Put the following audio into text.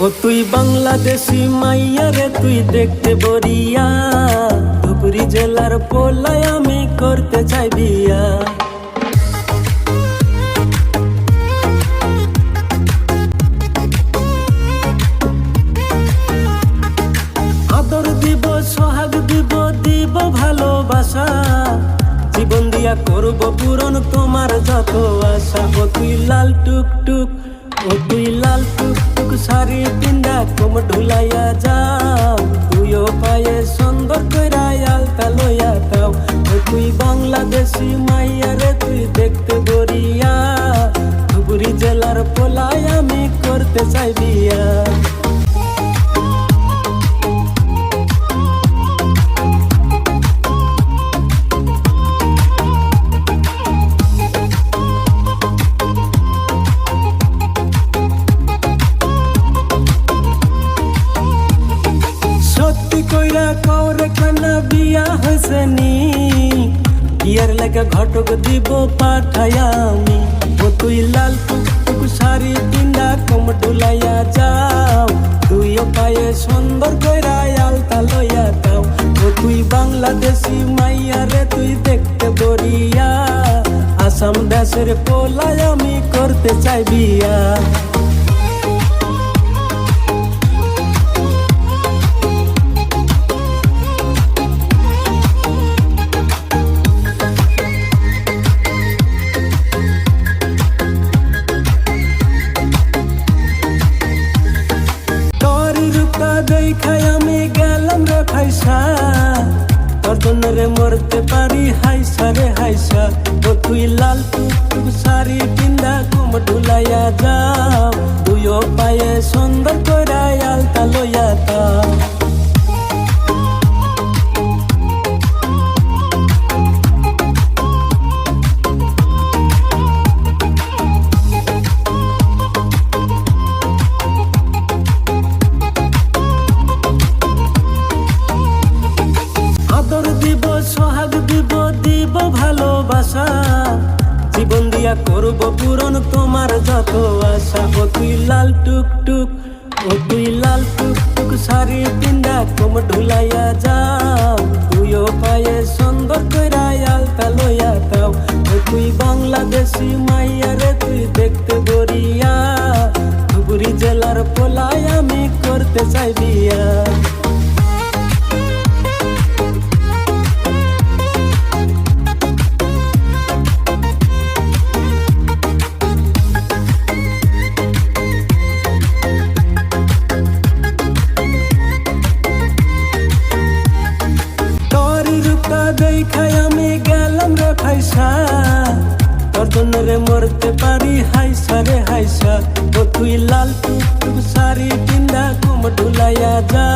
ও তুই বাংলাদেশি মাইয়া রে, তুই দেখতে বরিয়া। ধুবড়ী জেলার পোলায় আমি করতে চাই বিয়া। আদর দিব, সোহাগ দিব, দিব ভালোবাসা। জীবন দিয়া করব পূরণ তোমার যত আশা। ও তুই লাল টুকটুক, ও তুই লাল টুকটুক শাড়ি পিন্দা কোম ঢুলাইয়া যাও। তুইও পায়ে সুন্দর কইরা আলতা লইয়া দাও। ও তুই বাংলাদেশি মাইয়া রে, তুই দেখতে বরিয়া। ধুবড়ী জেলার পোলায় আমি করতে চাই বিয়া। কইরা কওরে কানা বিয়া হইছে নি? বিয়ার লাগা ঘটক দিব পাঠাইয়া আমি। ও তুই লাল টুকটুক শাড়ি পিন্দা কোম ডুলাইয়া যাও। তুইও পায়ে সুন্দর কইরা আলতা লইয়া দাও। ও তুই বাংলাদেশি মাইয়া রে, তুই দেখতে বরিয়া। আসাম দেশের পোলায় আমি করতে চাই বিয়া। দেখাই আমি গেলাম রে ফাইসা, তোর জন্য রে মরতে পারি হাইসা রে হাইসা। ও তুই লাল টুকটুক শাড়ি পিন্দা কোম ঢুলাইয়া যাও। তুইও পায়ে সুন্দর কইরা আলতা লইয়া দাও। আদর দিব, সোহাগ দিব, দিব ভালোবাসা। জীবন দিয়া করব পূরণ তোমার যত আশা। ও তুই লাল টুকটুক, ও তুই লাল টুকটুক শাড়ি পিন্দা কোম ঢুলাইয়া যাও। তুইও পায়ে সুন্দর কইরা আলতা লইয়া দাও। ও তুই বাংলাদেশি মাইয়া রে, তুই দেখতে বরিয়া। ধুবড়ী জেলার পোলায় আমি করতে চাই বিয়া। দেখাই আমি গেলাম রে ফাইসা, তোর জন্য রে মরতে পারি হাইসা রে হাইসা। ও তুই লাল টুকটুক শাড়ি পিন্দা কোম ঢুলাইয়া যা।